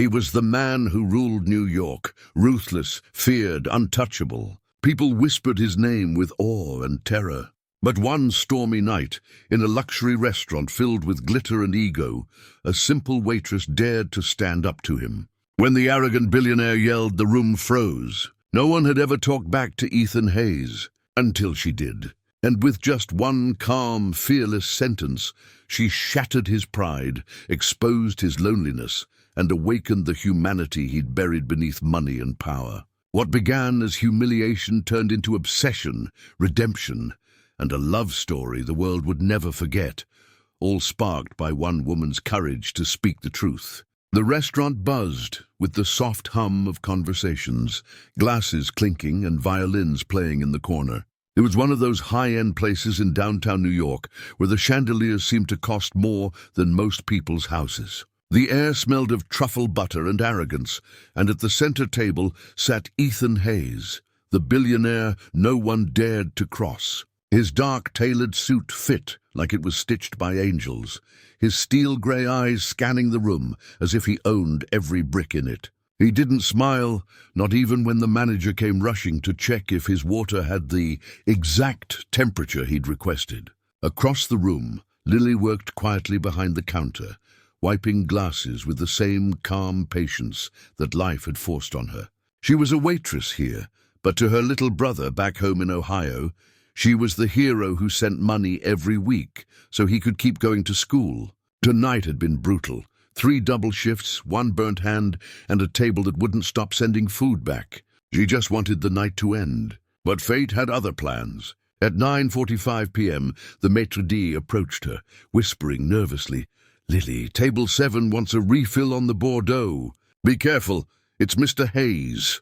He was the man who ruled New York, ruthless, feared, untouchable. People whispered his name with awe and terror. But one stormy night, in a luxury restaurant filled with glitter and ego, a simple waitress dared to stand up to him. When the arrogant billionaire yelled, the room froze. No one had ever talked back to Ethan Hayes, until she did. And with just one calm, fearless sentence, she shattered his pride, exposed his loneliness, and awakened the humanity he'd buried beneath money and power. What began as humiliation turned into obsession, redemption, and a love story the world would never forget, all sparked by one woman's courage to speak the truth. The restaurant buzzed with the soft hum of conversations, glasses clinking and violins playing in the corner. It was one of those high-end places in downtown New York where the chandeliers seemed to cost more than most people's houses. The air smelled of truffle butter and arrogance, and at the center table sat Ethan Hayes, the billionaire no one dared to cross. His dark, tailored suit fit like it was stitched by angels, his steel-gray eyes scanning the room as if he owned every brick in it. He didn't smile, not even when the manager came rushing to check if his water had the exact temperature he'd requested. Across the room, Lily worked quietly behind the counter, wiping glasses with the same calm patience that life had forced on her. She was a waitress here, but to her little brother back home in Ohio, she was the hero who sent money every week so he could keep going to school. Tonight had been brutal. 3 double shifts, 1 burnt hand, and a table that wouldn't stop sending food back. She just wanted the night to end. But fate had other plans. At 9:45 p.m., the maitre d' approached her, whispering nervously, "Lily, table 7 wants a refill on the Bordeaux. Be careful, it's Mr. Hayes."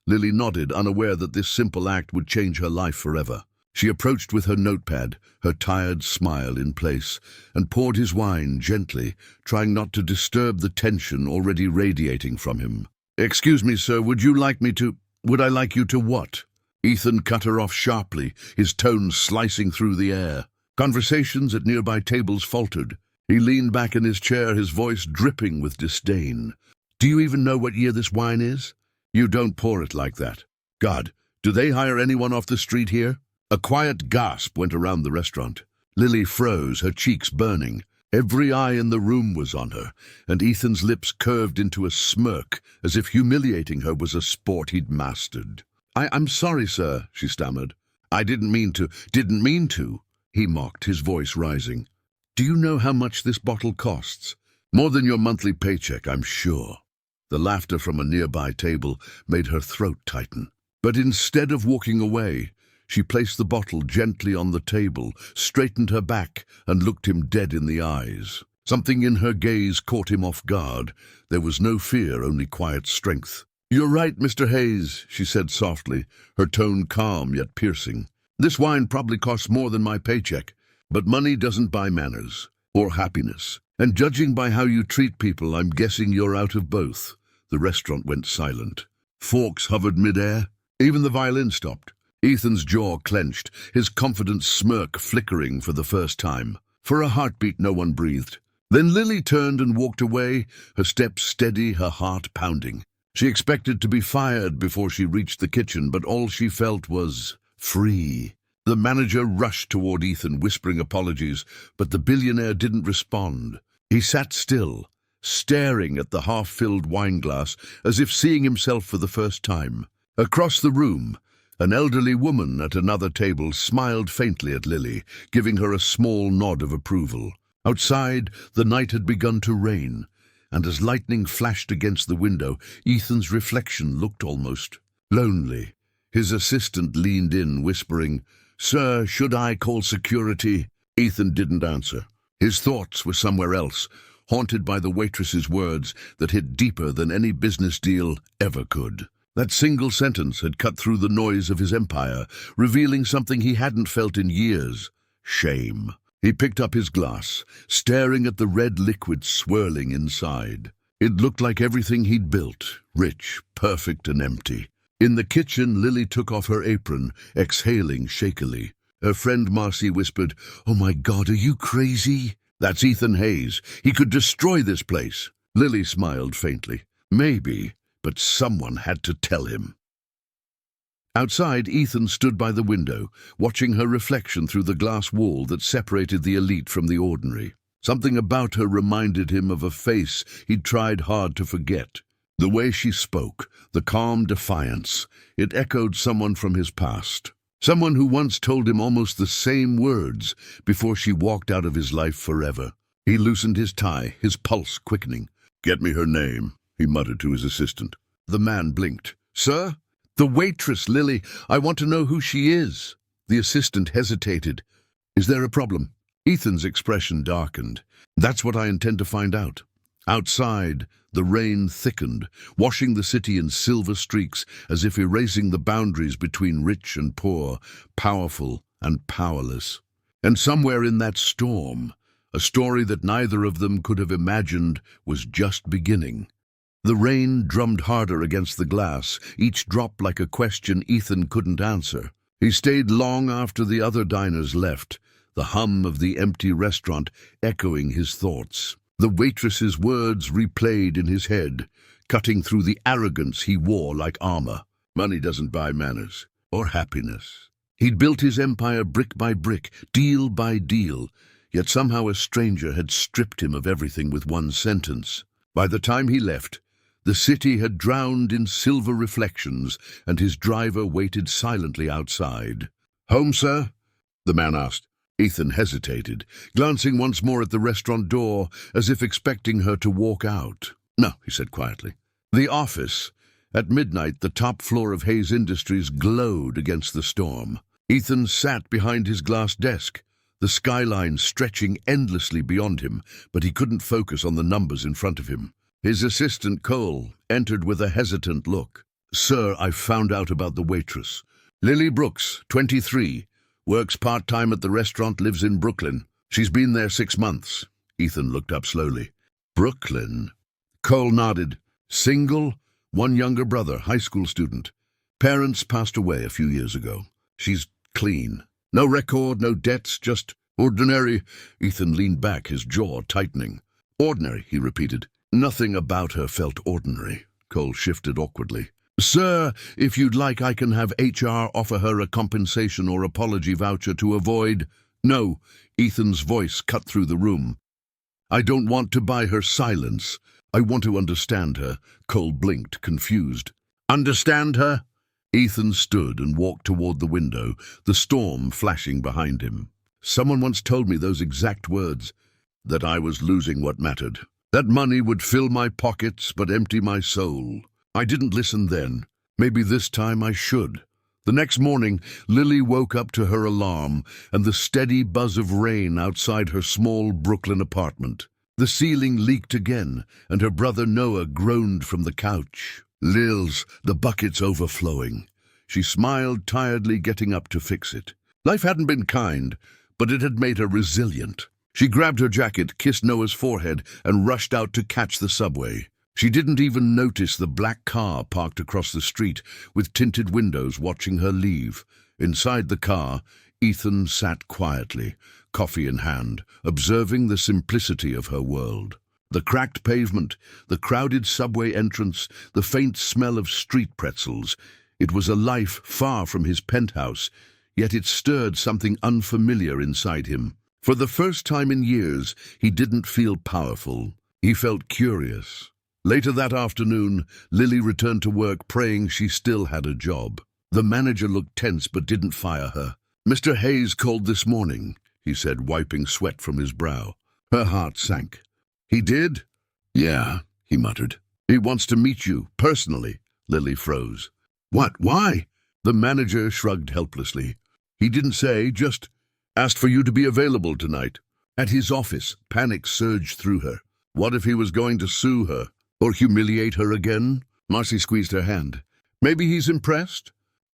Lily nodded, unaware that this simple act would change her life forever. She approached with her notepad, her tired smile in place, and poured his wine gently, trying not to disturb the tension already radiating from him. "Excuse me, sir, would I like you to what?" Ethan cut her off sharply, his tone slicing through the air. Conversations at nearby tables faltered. He leaned back in his chair, his voice dripping with disdain. "Do you even know what year this wine is? You don't pour it like that. God, do they hire anyone off the street here?" A quiet gasp went around the restaurant. Lily froze, her cheeks burning. Every eye in the room was on her, and Ethan's lips curved into a smirk, as if humiliating her was a sport he'd mastered. I'm sorry, sir," she stammered. "I didn't mean to," he mocked, his voice rising. "Do you know how much this bottle costs? More than your monthly paycheck, I'm sure." The laughter from a nearby table made her throat tighten. But instead of walking away, she placed the bottle gently on the table, straightened her back, and looked him dead in the eyes. Something in her gaze caught him off guard. There was no fear, only quiet strength. "You're right, Mr. Hayes," she said softly, her tone calm yet piercing. "This wine probably costs more than my paycheck, but money doesn't buy manners or happiness. And judging by how you treat people, I'm guessing you're out of both." The restaurant went silent. Forks hovered midair. Even the violin stopped. Ethan's jaw clenched, his confident smirk flickering for the first time. For a heartbeat, no one breathed. Then Lily turned and walked away, her steps steady, her heart pounding. She expected to be fired before she reached the kitchen, but all she felt was free. The manager rushed toward Ethan, whispering apologies, but the billionaire didn't respond. He sat still, staring at the half-filled wineglass, as if seeing himself for the first time. Across the room, an elderly woman at another table smiled faintly at Lily, giving her a small nod of approval. Outside, the night had begun to rain, and as lightning flashed against the window, Ethan's reflection looked almost lonely. His assistant leaned in, whispering, "Sir, should I call security?" Ethan didn't answer. His thoughts were somewhere else, haunted by the waitress's words that hit deeper than any business deal ever could. That single sentence had cut through the noise of his empire, revealing something he hadn't felt in years: shame. He picked up his glass, staring at the red liquid swirling inside. It looked like everything he'd built, rich, perfect, and empty. In the kitchen, Lily took off her apron, exhaling shakily. Her friend Marcy whispered, "Oh my God, are you crazy?" "That's Ethan Hayes. He could destroy this place." Lily smiled faintly. Maybe, but someone had to tell him. Outside, Ethan stood by the window, watching her reflection through the glass wall that separated the elite from the ordinary. Something about her reminded him of a face he'd tried hard to forget. The way she spoke, the calm defiance, it echoed someone from his past. Someone who once told him almost the same words before she walked out of his life forever. He loosened his tie, his pulse quickening. "Get me her name," he muttered to his assistant. The man blinked. "Sir? The waitress, Lily. I want to know who she is." The assistant hesitated. "Is there a problem?" Ethan's expression darkened. "That's what I intend to find out." Outside, the rain thickened, washing the city in silver streaks as if erasing the boundaries between rich and poor, powerful and powerless. And somewhere in that storm, a story that neither of them could have imagined was just beginning. The rain drummed harder against the glass, each drop like a question Ethan couldn't answer. He stayed long after the other diners left, the hum of the empty restaurant echoing his thoughts. The waitress's words replayed in his head, cutting through the arrogance he wore like armor. Money doesn't buy manners or happiness. He'd built his empire brick by brick, deal by deal, yet somehow a stranger had stripped him of everything with one sentence. By the time he left, the city had drowned in silver reflections, and his driver waited silently outside. "Home, sir?" the man asked. Ethan hesitated, glancing once more at the restaurant door, as if expecting her to walk out. "No," he said quietly. The office. At midnight, the top floor of Hayes Industries glowed against the storm. Ethan sat behind his glass desk, the skyline stretching endlessly beyond him, but he couldn't focus on the numbers in front of him. His assistant, Cole, entered with a hesitant look. "Sir, I've found out about the waitress. Lily Brooks, 23. Works part-time at the restaurant, lives in Brooklyn. She's been there 6 months." Ethan looked up slowly. "Brooklyn?" Cole nodded. "Single, one younger brother, high school student. Parents passed away a few years ago. She's clean. No record, no debts, just ordinary." Ethan leaned back, his jaw tightening. "Ordinary," he repeated. Nothing about her felt ordinary. Cole shifted awkwardly. "Sir, if you'd like, I can have HR offer her a compensation or apology voucher to avoid—" "No," Ethan's voice cut through the room. "I don't want to buy her silence. I want to understand her." Cole blinked, confused. "Understand her?" Ethan stood and walked toward the window, the storm flashing behind him. "Someone once told me those exact words, that I was losing what mattered. That money would fill my pockets but empty my soul. I didn't listen then. Maybe this time I should." The next morning, Lily woke up to her alarm and the steady buzz of rain outside her small Brooklyn apartment. The ceiling leaked again, and her brother Noah groaned from the couch. "Lils, the bucket's overflowing." She smiled tiredly, getting up to fix it. Life hadn't been kind, but it had made her resilient. She grabbed her jacket, kissed Noah's forehead, and rushed out to catch the subway. She didn't even notice the black car parked across the street, with tinted windows watching her leave. Inside the car, Ethan sat quietly, coffee in hand, observing the simplicity of her world. The cracked pavement, the crowded subway entrance, the faint smell of street pretzels. It was a life far from his penthouse, yet it stirred something unfamiliar inside him. For the first time in years, he didn't feel powerful. He felt curious. Later that afternoon, Lily returned to work, praying she still had a job. The manager looked tense but didn't fire her. "Mr. Hayes called this morning," he said, wiping sweat from his brow. Her heart sank. "He did?" "Yeah," he muttered. "He wants to meet you, personally." Lily froze. "What? Why?" The manager shrugged helplessly. "He didn't say, just asked for you to be available tonight." At his office, panic surged through her. What if he was going to sue her? Or humiliate her again? Marcy squeezed her hand. "Maybe he's impressed?"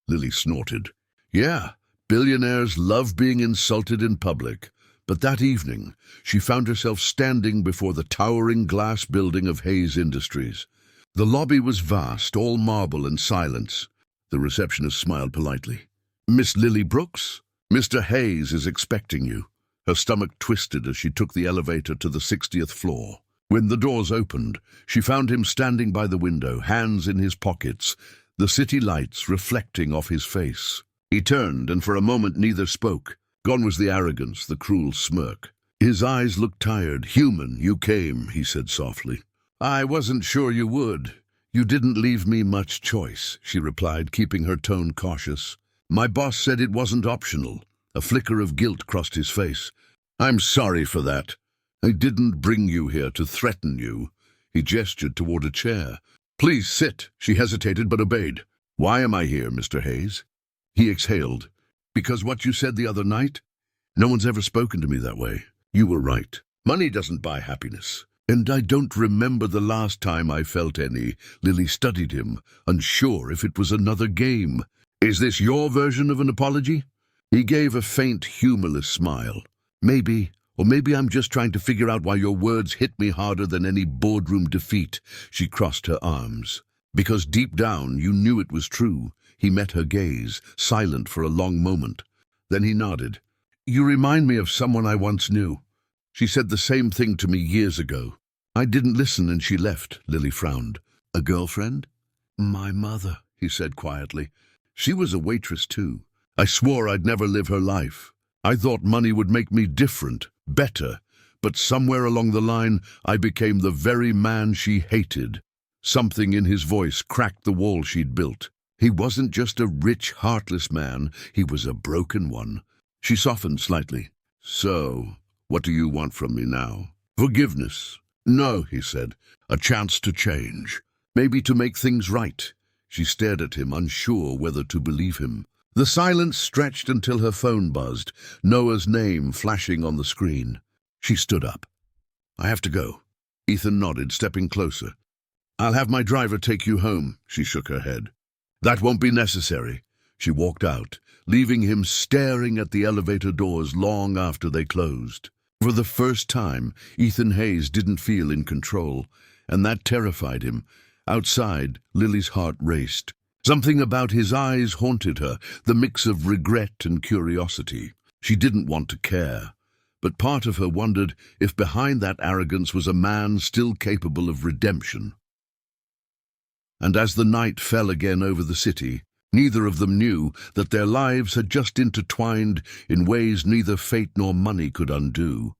Lily snorted. "Yeah, billionaires love being insulted in public." But that evening, she found herself standing before the towering glass building of Hayes Industries. The lobby was vast, all marble and silence. The receptionist smiled politely. "Miss Lily Brooks? Mr. Hayes is expecting you." Her stomach twisted as she took the elevator to the 60th floor. When the doors opened, she found him standing by the window, hands in his pockets, the city lights reflecting off his face. He turned, and for a moment neither spoke. Gone was the arrogance, the cruel smirk. His eyes looked tired. "Human, you came," he said softly. "I wasn't sure you would. You didn't leave me much choice," she replied, keeping her tone cautious. "My boss said it wasn't optional." A flicker of guilt crossed his face. "I'm sorry for that. I didn't bring you here to threaten you." He gestured toward a chair. "Please sit." She hesitated but obeyed. "Why am I here, Mr. Hayes?" He exhaled. "Because what you said the other night? No one's ever spoken to me that way. You were right. Money doesn't buy happiness. And I don't remember the last time I felt any." Lily studied him, unsure if it was another game. "Is this your version of an apology?" He gave a faint, humorless smile. "Maybe, or maybe I'm just trying to figure out why your words hit me harder than any boardroom defeat." She crossed her arms. "Because deep down you knew it was true." He met her gaze, silent for a long moment. Then he nodded. "You remind me of someone I once knew. She said the same thing to me years ago. I didn't listen and she left." Lily frowned. "A girlfriend?" "My mother," he said quietly. "She was a waitress too. I swore I'd never live her life. I thought money would make me different, better. But somewhere along the line, I became the very man she hated." Something in his voice cracked the wall she'd built. He wasn't just a rich, heartless man. He was a broken one. She softened slightly. "So, what do you want from me now?" "Forgiveness." "No," he said. "A chance to change. Maybe to make things right." She stared at him, unsure whether to believe him. The silence stretched until her phone buzzed, Noah's name flashing on the screen. She stood up. "I have to go." Ethan nodded, stepping closer. "I'll have my driver take you home." She shook her head. "That won't be necessary." She walked out, leaving him staring at the elevator doors long after they closed. For the first time, Ethan Hayes didn't feel in control, and that terrified him. Outside, Lily's heart raced. Something about his eyes haunted her, the mix of regret and curiosity. She didn't want to care, but part of her wondered if behind that arrogance was a man still capable of redemption. And as the night fell again over the city, neither of them knew that their lives had just intertwined in ways neither fate nor money could undo.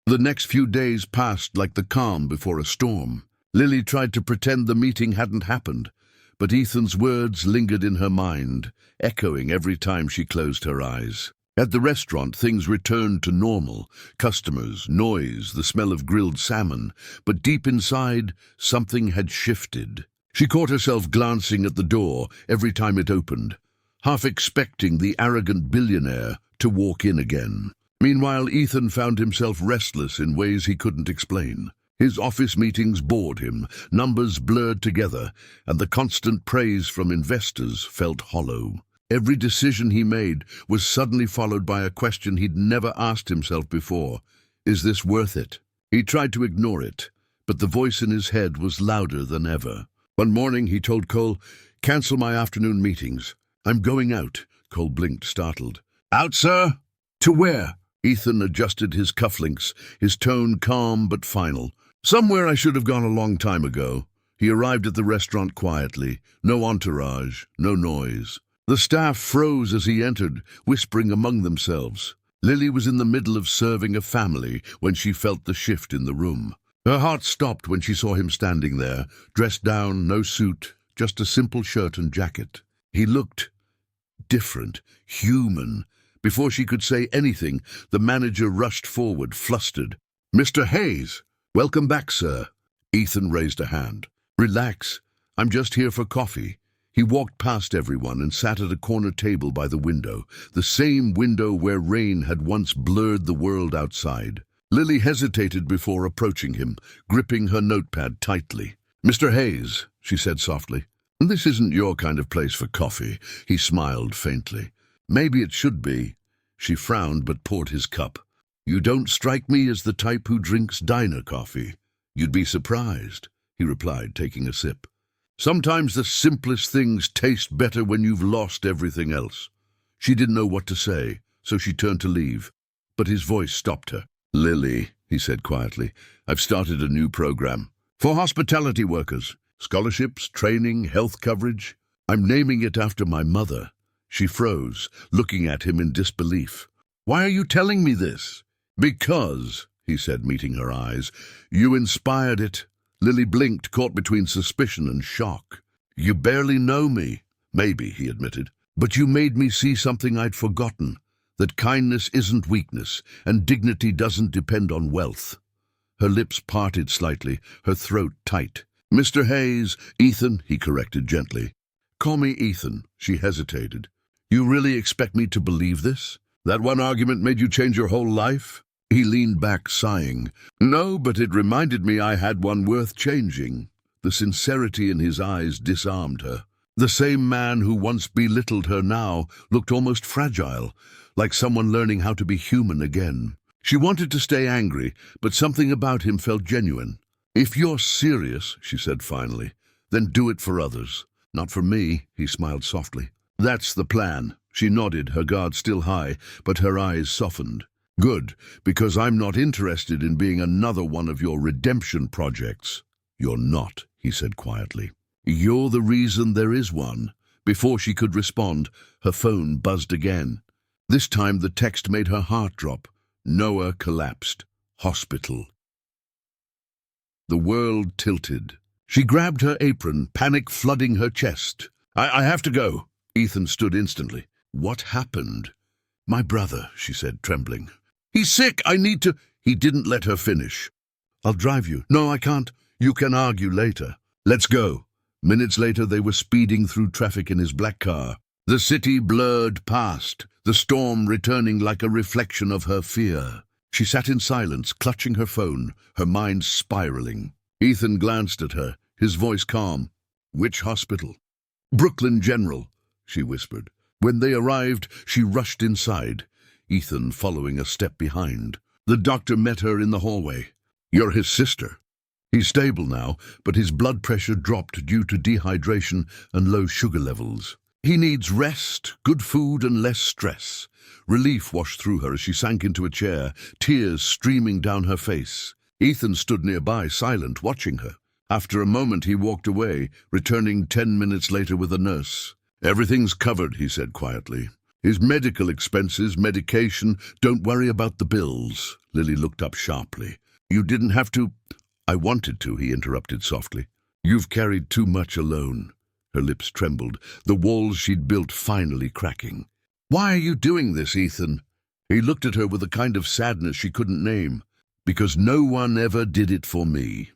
The next few days passed like the calm before a storm. Lily tried to pretend the meeting hadn't happened, but Ethan's words lingered in her mind, echoing every time she closed her eyes. At the restaurant, things returned to normal. Customers, noise, the smell of grilled salmon. But deep inside, something had shifted. She caught herself glancing at the door every time it opened, half expecting the arrogant billionaire to walk in again. Meanwhile, Ethan found himself restless in ways he couldn't explain. His office meetings bored him, numbers blurred together, and the constant praise from investors felt hollow. Every decision he made was suddenly followed by a question he'd never asked himself before. Is this worth it? He tried to ignore it, but the voice in his head was louder than ever. One morning he told Cole, "Cancel my afternoon meetings. I'm going out." Cole blinked, startled. "Out, sir? To where?" Ethan adjusted his cufflinks, his tone calm but final. "Somewhere I should have gone a long time ago." He arrived at the restaurant quietly, no entourage, no noise. The staff froze as he entered, whispering among themselves. Lily was in the middle of serving a family when she felt the shift in the room. Her heart stopped when she saw him standing there, dressed down, no suit, just a simple shirt and jacket. He looked different, human. Before she could say anything, the manager rushed forward, flustered. "Mr. Hayes!" "Welcome back, sir." Ethan raised a hand. "Relax. I'm just here for coffee." He walked past everyone and sat at a corner table by the window, the same window where rain had once blurred the world outside. Lily hesitated before approaching him, gripping her notepad tightly. "Mr. Hayes," she said softly, "this isn't your kind of place for coffee." He smiled faintly. "Maybe it should be." She frowned but poured his cup. "You don't strike me as the type who drinks diner coffee." "You'd be surprised," he replied, taking a sip. "Sometimes the simplest things taste better when you've lost everything else." She didn't know what to say, so she turned to leave, but his voice stopped her. "Lily," he said quietly. "I've started a new program. For hospitality workers. Scholarships, training, health coverage. I'm naming it after my mother." She froze, looking at him in disbelief. "Why are you telling me this?" "Because," he said, meeting her eyes, "you inspired it." Lily blinked, caught between suspicion and shock. "You barely know me." "Maybe," he admitted. "But you made me see something I'd forgotten. That kindness isn't weakness, and dignity doesn't depend on wealth." Her lips parted slightly, her throat tight. "Mr. Hayes," "Ethan," he corrected gently. "Call me Ethan." She hesitated. "You really expect me to believe this? That one argument made you change your whole life?" He leaned back, sighing. "No, but it reminded me I had one worth changing." The sincerity in his eyes disarmed her. The same man who once belittled her now looked almost fragile, like someone learning how to be human again. She wanted to stay angry, but something about him felt genuine. "If you're serious," she said finally, "then do it for others. Not for me," he smiled softly. "That's the plan." She nodded, her guard still high, but her eyes softened. "Good, because I'm not interested in being another one of your redemption projects." "You're not," he said quietly. "You're the reason there is one." Before she could respond, her phone buzzed again. This time the text made her heart drop. Noah collapsed. Hospital. The world tilted. She grabbed her apron, panic flooding her chest. I have to go." Ethan stood instantly. "What happened?" "My brother," she said, trembling. "He's sick, I need to—" He didn't let her finish. "I'll drive you." "No, I can't. You can argue later." "Let's go." Minutes later they were speeding through traffic in his black car. The city blurred past, the storm returning like a reflection of her fear. She sat in silence, clutching her phone, her mind spiraling. Ethan glanced at her, his voice calm. "Which hospital?" "Brooklyn General," she whispered. When they arrived, she rushed inside, Ethan following a step behind. The doctor met her in the hallway. "You're his sister." He's stable now, but his blood pressure dropped due to dehydration and low sugar levels. "He needs rest, good food, and less stress." Relief washed through her as she sank into a chair, tears streaming down her face. Ethan stood nearby, silent, watching her. After a moment he walked away, returning 10 minutes later with a nurse. "Everything's covered," he said quietly. "His medical expenses, medication, don't worry about the bills." Lily looked up sharply. "You didn't have to—" "I wanted to," he interrupted softly. "You've carried too much alone." Her lips trembled, the walls she'd built finally cracking. "Why are you doing this, Ethan?" He looked at her with a kind of sadness she couldn't name. "Because no one ever did it for me."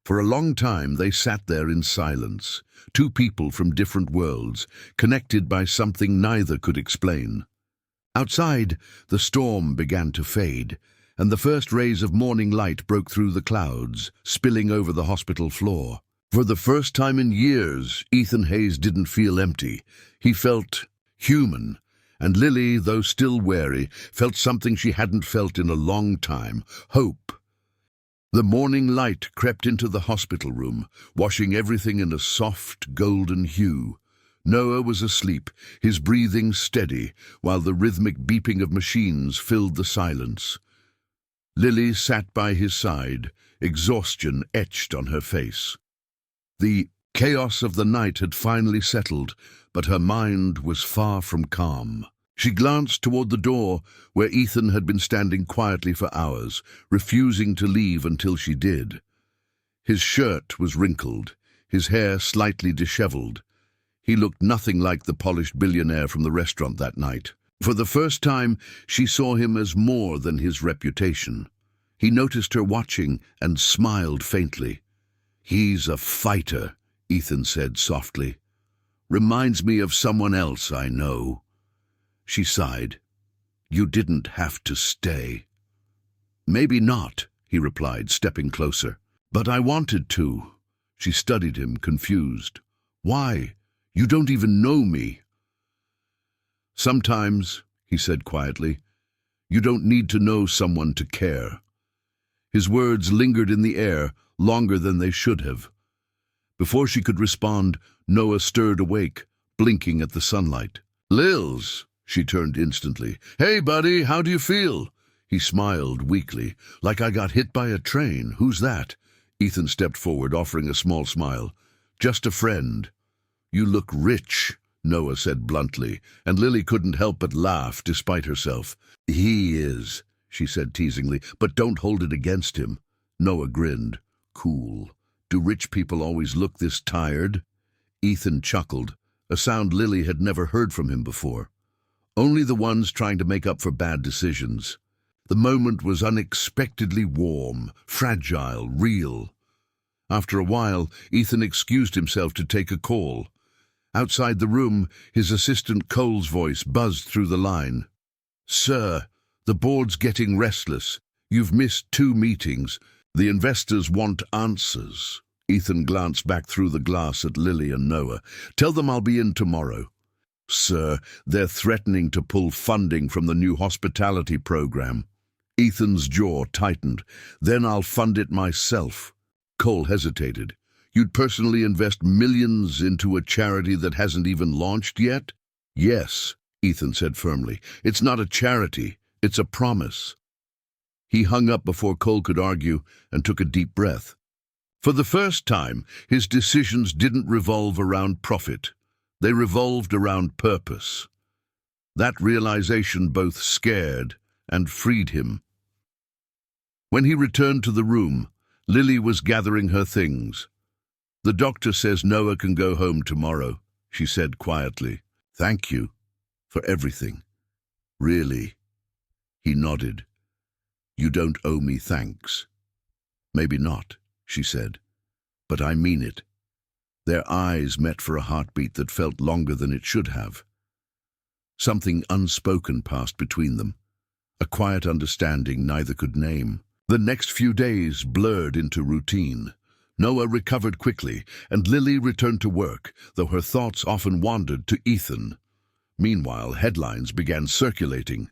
For a long time they sat there in silence, two people from different worlds, connected by something neither could explain. Outside, the storm began to fade, and the first rays of morning light broke through the clouds, spilling over the hospital floor. For the first time in years, Ethan Hayes didn't feel empty. He felt human, and Lily, though still wary, felt something she hadn't felt in a long time: hope. The morning light crept into the hospital room, washing everything in a soft, golden hue. Noah was asleep, his breathing steady, while the rhythmic beeping of machines filled the silence. Lily sat by his side, exhaustion etched on her face. The chaos of the night had finally settled, but her mind was far from calm. She glanced toward the door, where Ethan had been standing quietly for hours, refusing to leave until she did. His shirt was wrinkled, his hair slightly disheveled. He looked nothing like the polished billionaire from the restaurant that night. For the first time, she saw him as more than his reputation. He noticed her watching and smiled faintly. "He's a fighter," Ethan said softly. "Reminds me of someone else I know." She sighed. "You didn't have to stay." "Maybe not," he replied, stepping closer. "But I wanted to." She studied him, confused. "Why? You don't even know me." "Sometimes," he said quietly, "you don't need to know someone to care." His words lingered in the air, longer than they should have. Before she could respond, Noah stirred awake, blinking at the sunlight. "Lils!" She turned instantly. "Hey, buddy, how do you feel?" He smiled weakly. Like I got hit by a train. Who's that? Ethan stepped forward, offering a small smile. Just a friend. You look rich, Noah said bluntly, and Lily couldn't help but laugh despite herself. He is, she said teasingly, but don't hold it against him. Noah grinned. Cool. Do rich people always look this tired? Ethan chuckled, a sound Lily had never heard from him before. Only the ones trying to make up for bad decisions. The moment was unexpectedly warm, fragile, real. After a while, Ethan excused himself to take a call. Outside the room, his assistant Cole's voice buzzed through the line. Sir, the board's getting restless. You've missed 2 meetings. The investors want answers. Ethan glanced back through the glass at Lily and Noah. Tell them I'll be in tomorrow. Sir, they're threatening to pull funding from the new hospitality program. Ethan's jaw tightened. Then I'll fund it myself. Cole hesitated. You'd personally invest millions into a charity that hasn't even launched yet? Yes, Ethan said firmly. It's not a charity. It's a promise. He hung up before Cole could argue and took a deep breath. For the first time, his decisions didn't revolve around profit. They revolved around purpose. That realization both scared and freed him. When he returned to the room, Lily was gathering her things. The doctor says Noah can go home tomorrow, she said quietly. Thank you for everything. Really? He nodded. You don't owe me thanks. Maybe not, she said, but I mean it. Their eyes met for a heartbeat that felt longer than it should have. Something unspoken passed between them, a quiet understanding neither could name. The next few days blurred into routine. Noah recovered quickly, and Lily returned to work, though her thoughts often wandered to Ethan. Meanwhile, headlines began circulating.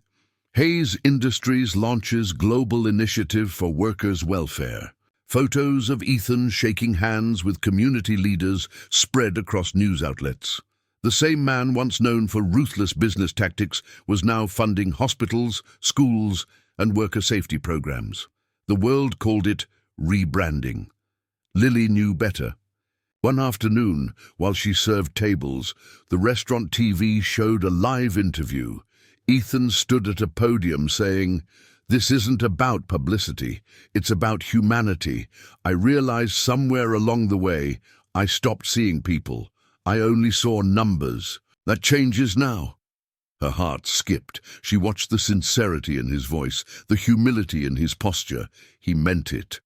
Hayes Industries launches global initiative for workers' welfare. Photos of Ethan shaking hands with community leaders spread across news outlets. The same man once known for ruthless business tactics was now funding hospitals, schools, and worker safety programs. The world called it rebranding. Lily knew better. One afternoon, while she served tables, the restaurant TV showed a live interview. Ethan stood at a podium saying, "This isn't about publicity, it's about humanity. I realized somewhere along the way, I stopped seeing people. I only saw numbers. That changes now." Her heart skipped. She watched the sincerity in his voice, the humility in his posture. He meant it.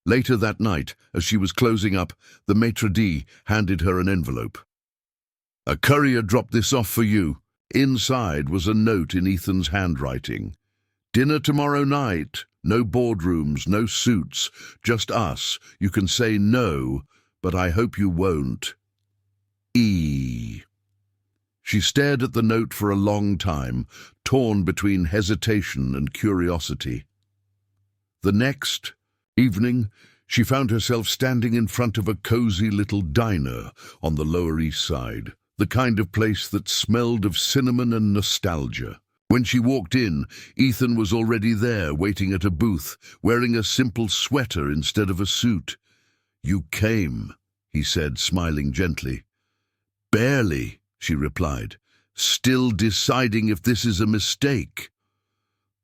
Later that night, as she was closing up, the maitre d' handed her an envelope. "A courier dropped this off for you." Inside was a note in Ethan's handwriting. "Dinner tomorrow night. No boardrooms, no suits. Just us. You can say no, but I hope you won't. E." She stared at the note for a long time, torn between hesitation and curiosity. The next evening, she found herself standing in front of a cozy little diner on the Lower East Side, the kind of place that smelled of cinnamon and nostalgia. When she walked in, Ethan was already there, waiting at a booth, wearing a simple sweater instead of a suit. "You came," he said, smiling gently. "Barely," she replied, "still deciding if this is a mistake."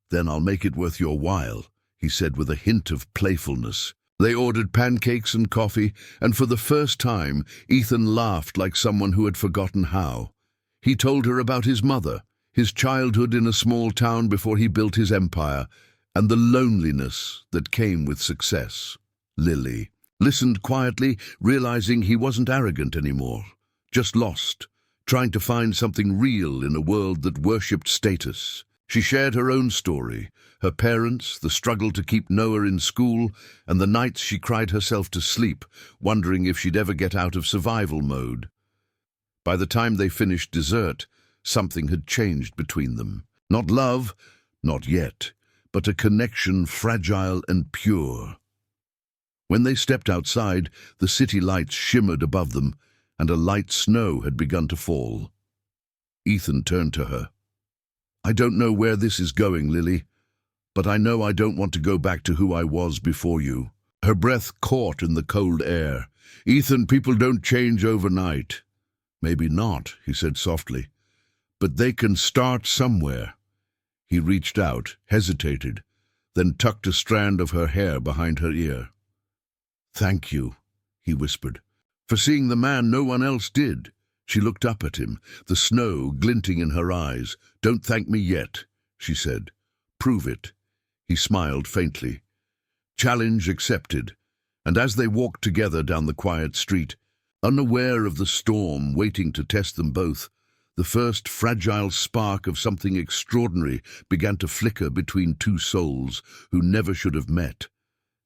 "Then I'll make it worth your while," he said with a hint of playfulness. They ordered pancakes and coffee, and for the first time, Ethan laughed like someone who had forgotten how. He told her about his mother, his childhood in a small town before he built his empire, and the loneliness that came with success. Lily listened quietly, realizing he wasn't arrogant anymore, just lost, trying to find something real in a world that worshipped status. She shared her own story, her parents, the struggle to keep Noah in school, and the nights she cried herself to sleep, wondering if she'd ever get out of survival mode. By the time they finished dessert, something had changed between them. Not love, not yet, but a connection fragile and pure. When they stepped outside, the city lights shimmered above them, and a light snow had begun to fall. Ethan turned to her. "I don't know where this is going, Lily. but I know I don't want to go back to who I was before you." Her breath caught in the cold air. "Ethan, people don't change overnight." "Maybe not," he said softly, "but they can start somewhere." He reached out, hesitated, then tucked a strand of her hair behind her ear. "Thank you," he whispered, "for seeing the man no one else did." She looked up at him, the snow glinting in her eyes. "Don't thank me yet," she said. "Prove it." He smiled faintly. Challenge accepted, and as they walked together down the quiet street, unaware of the storm waiting to test them both, the first fragile spark of something extraordinary began to flicker between two souls who never should have met,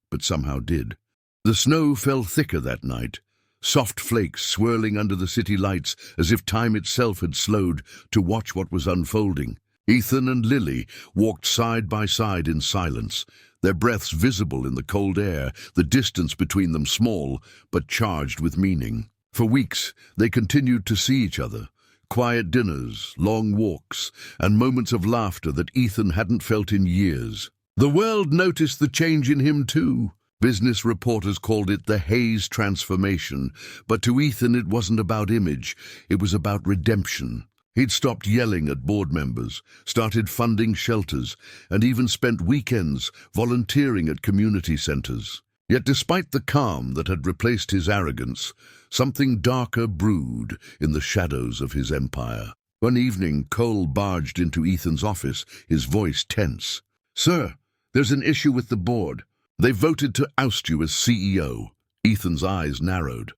but somehow did. The snow fell thicker that night, soft flakes swirling under the city lights as if time itself had slowed to watch what was unfolding. Ethan and Lily walked side by side in silence, their breaths visible in the cold air, the distance between them small but charged with meaning. For weeks they continued to see each other, quiet dinners, long walks, and moments of laughter that Ethan hadn't felt in years. The world noticed the change in him too. Business reporters called it the Hayes transformation, but to Ethan it wasn't about image, it was about redemption. He'd stopped yelling at board members, started funding shelters, and even spent weekends volunteering at community centers. Yet despite the calm that had replaced his arrogance, something darker brewed in the shadows of his empire. One evening, Cole barged into Ethan's office, his voice tense. "Sir, there's an issue with the board. They voted to oust you as CEO." Ethan's eyes narrowed.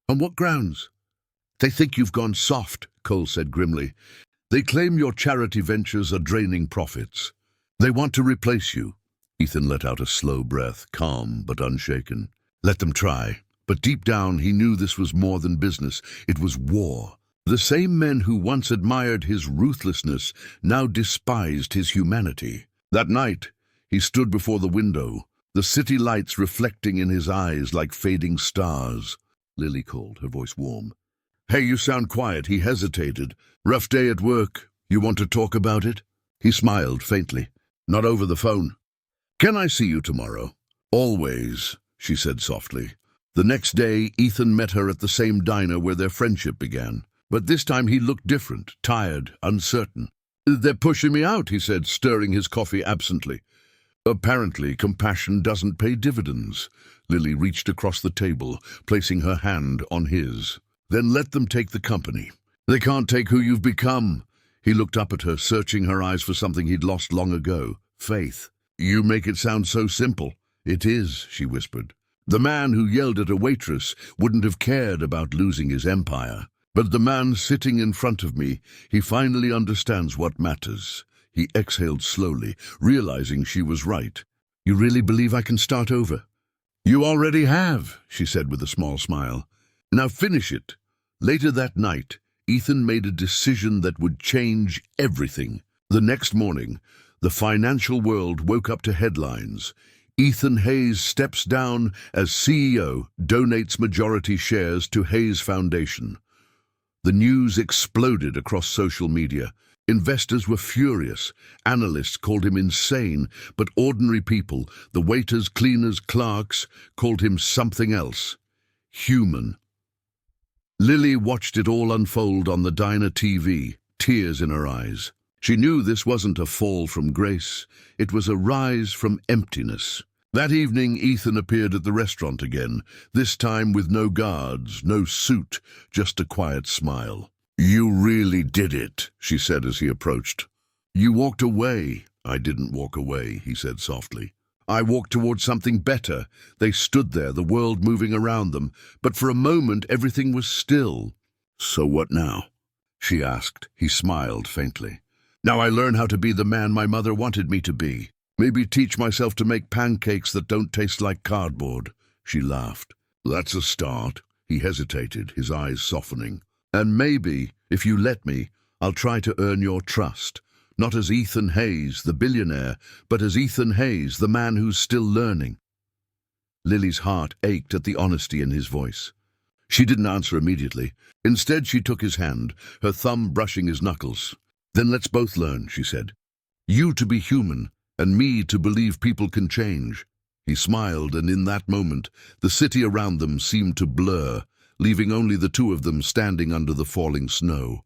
"On what grounds?" "They think you've gone soft," Cole said grimly. "They claim your charity ventures are draining profits. They want to replace you." Ethan let out a slow breath, calm but unshaken. Let them try. But deep down he knew this was more than business. It was war. The same men who once admired his ruthlessness now despised his humanity. That night he stood before the window, the city lights reflecting in his eyes like fading stars. Lily called, her voice warm. "Hey, you sound quiet." He hesitated. "Rough day at work. You want to talk about it?" He smiled faintly. "Not over the phone." "Can I see you tomorrow?" "Always," she said softly. The next day, Ethan met her at the same diner where their friendship began. But this time he looked different, tired, uncertain. "They're pushing me out," he said, stirring his coffee absently. "Apparently, compassion doesn't pay dividends." Lily reached across the table, placing her hand on his. "Then let them take the company. They can't take who you've become." He looked up at her, searching her eyes for something he'd lost long ago. "Faith." "You make it sound so simple." "It is," she whispered. "The man who yelled at a waitress wouldn't have cared about losing his empire. But the man sitting in front of me, he finally understands what matters." He exhaled slowly, realizing she was right. "You really believe I can start over?" "You already have," she said with a small smile. "Now finish it." Later that night, Ethan made a decision that would change everything. The next morning, the financial world woke up to headlines. Ethan Hayes steps down as CEO, donates majority shares to Hayes Foundation. The news exploded across social media. Investors were furious. Analysts called him insane, but ordinary people, the waiters, cleaners, clerks, called him something else. Human. Lily watched it all unfold on the diner TV, tears in her eyes. She knew this wasn't a fall from grace. It was a rise from emptiness. That evening, Ethan appeared at the restaurant again, this time with no guards, no suit, just a quiet smile. "You really did it," she said as he approached. "You walked away." "I didn't walk away," he said softly. "I walked towards something better." They stood there, the world moving around them, but for a moment everything was still. "So what now?" she asked. He smiled faintly. "Now I learn how to be the man my mother wanted me to be. Maybe teach myself to make pancakes that don't taste like cardboard." She laughed. "That's a start." He hesitated, his eyes softening. "And maybe, if you let me, I'll try to earn your trust. Not as Ethan Hayes, the billionaire, but as Ethan Hayes, the man who's still learning." Lily's heart ached at the honesty in his voice. She didn't answer immediately. Instead, she took his hand, her thumb brushing his knuckles. "Then let's both learn," she said. "You to be human, and me to believe people can change." He smiled, and in that moment, the city around them seemed to blur, leaving only the two of them standing under the falling snow.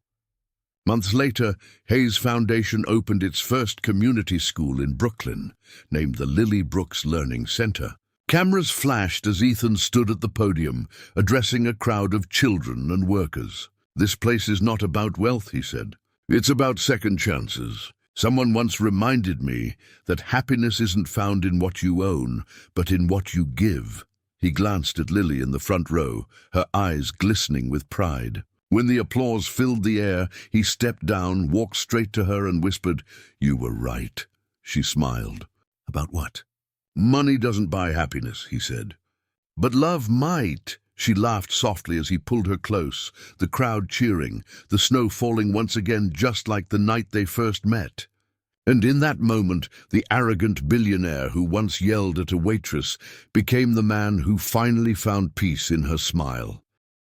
Months later, Hayes Foundation opened its first community school in Brooklyn, named the Lily Brooks Learning Center. Cameras flashed as Ethan stood at the podium, addressing a crowd of children and workers. "This place is not about wealth," he said. "It's about second chances. Someone once reminded me that happiness isn't found in what you own, but in what you give." He glanced at Lily in the front row, her eyes glistening with pride. When the applause filled the air, he stepped down, walked straight to her and whispered, "You were right." She smiled. "About what?" "Money doesn't buy happiness," he said. "But love might." She laughed softly as he pulled her close, the crowd cheering, the snow falling once again just like the night they first met. And in that moment, the arrogant billionaire who once yelled at a waitress became the man who finally found peace in her smile.